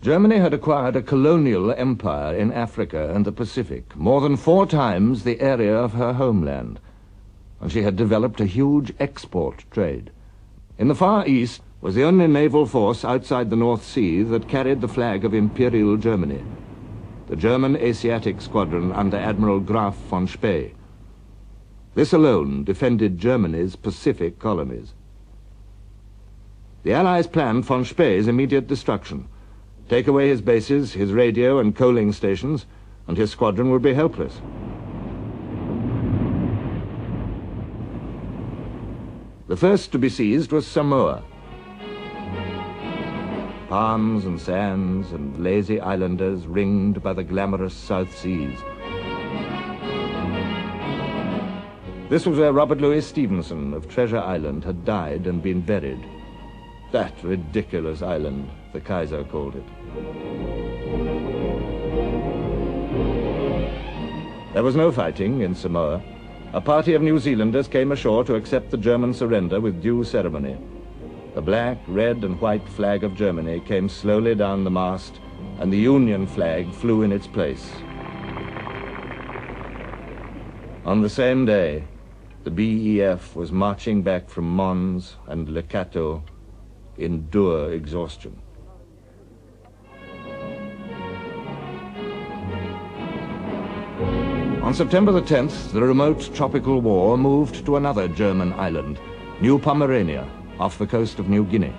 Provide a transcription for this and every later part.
Germany had acquired a colonial empire in Africa and the Pacific, more than 4 times the area of her homeland, and she had developed a huge export trade. In the Far East was the only naval force outside the North Sea that carried the flag of Imperial Germany, the German Asiatic Squadron under Admiral Graf von Spee. This alone defended Germany's Pacific colonies. The Allies planned von Spee's immediate destruction. Take away his bases, his radio and coaling stations, and his squadron would be helpless. The first to be seized was Samoa. Palms and sands and lazy islanders ringed by the glamorous South Seas. This was where Robert Louis Stevenson of Treasure Island had died and been buried. That ridiculous island, the Kaiser called it. There was no fighting in Samoa. A party of New Zealanders came ashore to accept the German surrender with due ceremony. The black, red, and white flag of Germany came slowly down the mast, and the Union flag flew in its place. On the same day, the BEF was marching back from Mons and Le Cateau in dour exhaustion. On September the 10th, the remote tropical war moved to another German island, New Pomerania, off the coast of New Guinea.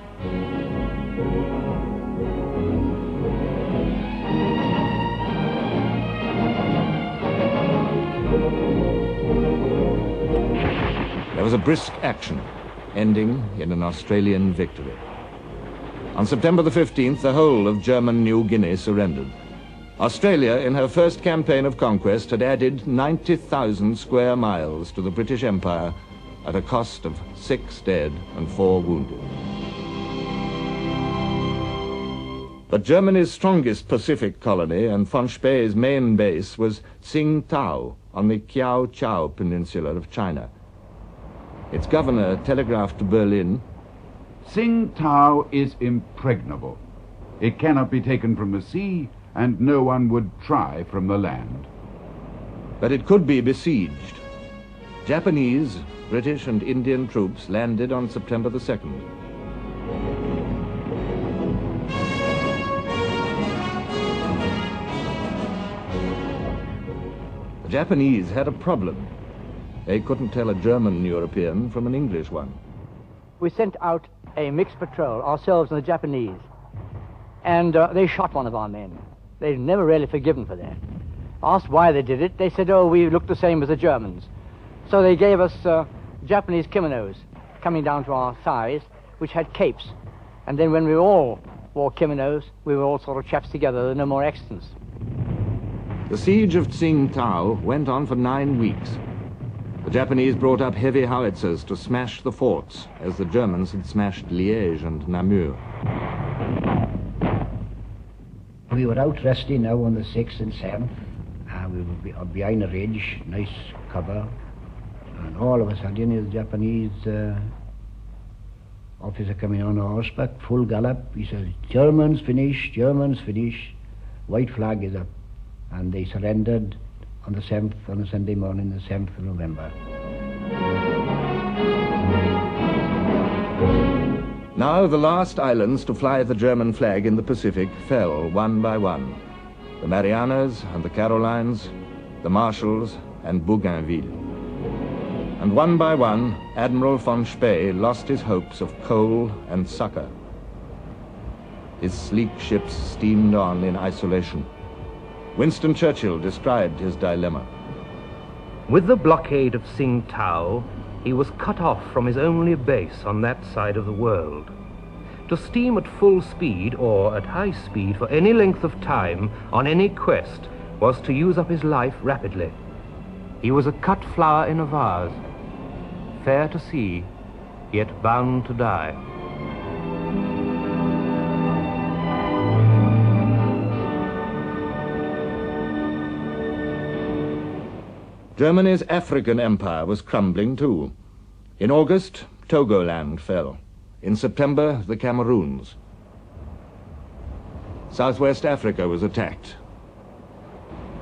There was a brisk action, ending in an Australian victory. On September the 15th, the whole of German New Guinea surrendered. Australia, in her first campaign of conquest, had added 90,000 square miles to the British Empire at a cost of 6 dead and 4 wounded. But Germany's strongest Pacific colony and von Spee's main base was Tsingtao on the Kiao Chau Peninsula of China. Its governor telegraphed to Berlin, "Tsingtao is impregnable. It cannot be taken from the sea, and no one would try from the land." But it could be besieged. Japanese, British, and Indian troops landed on September the 2nd. The Japanese had a problem. They couldn't tell a German European from an English one. We sent out a mixed patrol, ourselves and the Japanese, and they shot one of our men. They'd never really forgiven for that. Asked why they did it, they said, "Oh, we look the same as the Germans." So they gave us Japanese kimonos coming down to our thighs, which had capes. And then when we all wore kimonos, we were all sort of chaps together. There were no more accidents. The Siege of Tsingtao went on for 9 weeks. The Japanese brought up heavy howitzers to smash the forts, as the Germans had smashed Liège and Namur. We were out resting now on the 6th and 7th. We were behind a ridge, nice cover. And all of a sudden, the Japanese officer coming on horseback, full gallop. He says, "Germans finish, Germans finish. White flag is up." And they surrendered on the 7th, on a Sunday morning, the 7th of November. Now the last islands to fly the German flag in the Pacific fell one by one. The Marianas and the Carolines, the Marshalls and Bougainville. And one by one, Admiral von Spee lost his hopes of coal and succor. His sleek ships steamed on in isolation. Winston Churchill described his dilemma. With the blockade of Tsingtao, he was cut off from his only base on that side of the world. To steam at full speed or at high speed for any length of time on any quest was to use up his life rapidly. He was a cut flower in a vase, fair to see, yet bound to die. Germany's African empire was crumbling too. In August, Togoland fell. In September, the Cameroons. Southwest Africa was attacked.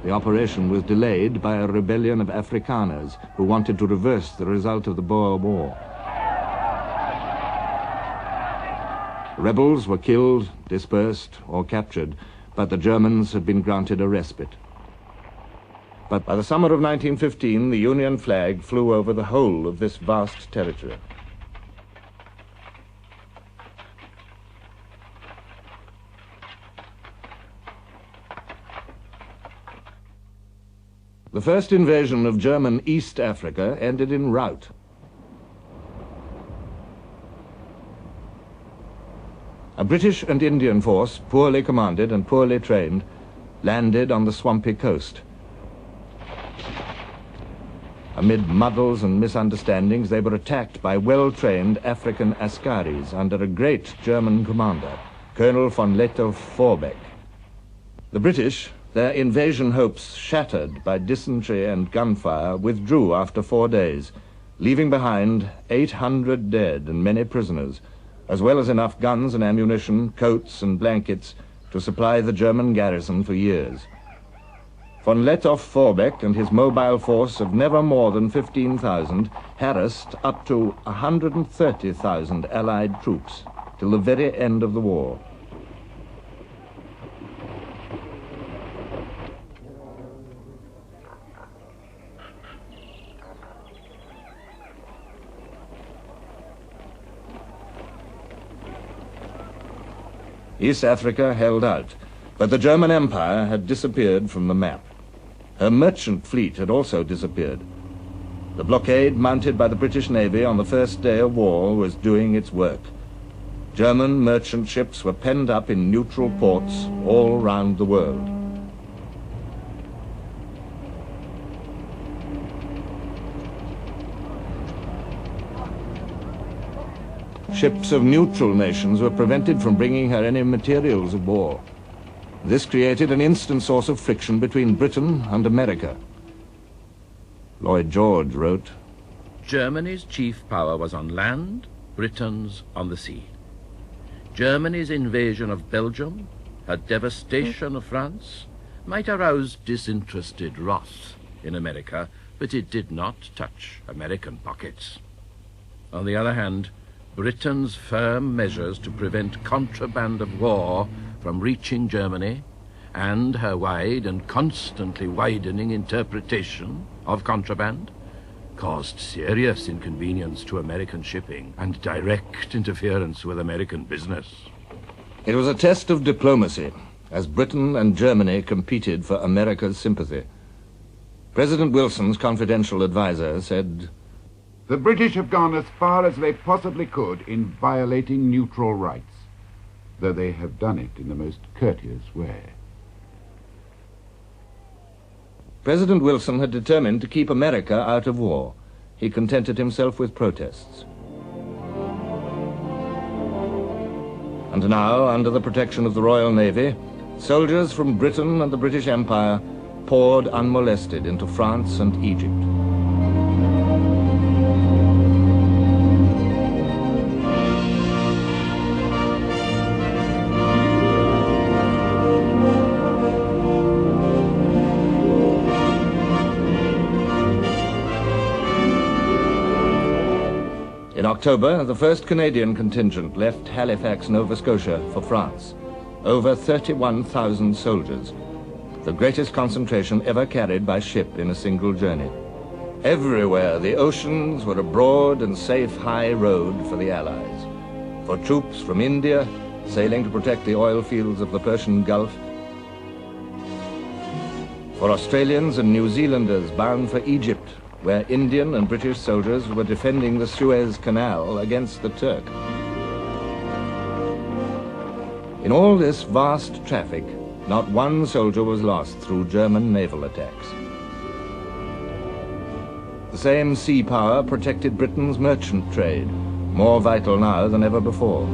The operation was delayed by a rebellion of Afrikaners who wanted to reverse the result of the Boer War. Rebels were killed, dispersed, or captured, but the Germans had been granted a respite. But by the summer of 1915, the Union flag flew over the whole of this vast territory. The first invasion of German East Africa ended in rout. A British and Indian force, poorly commanded and poorly trained, landed on the swampy coast. Amid muddles and misunderstandings, they were attacked by well-trained African askaris under a great German commander, Colonel von Lettow-Vorbeck. The British, their invasion hopes shattered by dysentery and gunfire, withdrew after 4 days, leaving behind 800 dead and many prisoners, as well as enough guns and ammunition, coats and blankets to supply the German garrison for years. Von Lettow-Vorbeck and his mobile force of never more than 15,000 harassed up to 130,000 Allied troops till the very end of the war. East Africa held out, but the German Empire had disappeared from the map. Her merchant fleet had also disappeared. The blockade mounted by the British Navy on the first day of war was doing its work. German merchant ships were penned up in neutral ports all round the world. Ships of neutral nations were prevented from bringing her any materials of war. This created an instant source of friction between Britain and America. Lloyd George wrote, Germany's chief power was on land, Britain's on the sea. Germany's invasion of Belgium, her devastation of France, might arouse disinterested wrath in America, but it did not touch American pockets. On the other hand, Britain's firm measures to prevent contraband of war from reaching Germany, and her wide and constantly widening interpretation of contraband, caused serious inconvenience to American shipping and direct interference with American business. It was a test of diplomacy, as Britain and Germany competed for America's sympathy. President Wilson's confidential advisor said, "The British have gone as far as they possibly could in violating neutral rights, though they have done it in the most courteous way." President Wilson had determined to keep America out of war. He contented himself with protests. And now, under the protection of the Royal Navy, soldiers from Britain and the British Empire poured unmolested into France and Egypt. In October, the first Canadian contingent left Halifax, Nova Scotia for France. Over 31,000 soldiers, the greatest concentration ever carried by ship in a single journey. Everywhere the oceans were a broad and safe high road for the Allies. For troops from India, sailing to protect the oil fields of the Persian Gulf. For Australians and New Zealanders bound for Egypt, where Indian and British soldiers were defending the Suez Canal against the Turk. In all this vast traffic, not one soldier was lost through German naval attacks. The same sea power protected Britain's merchant trade, more vital now than ever before.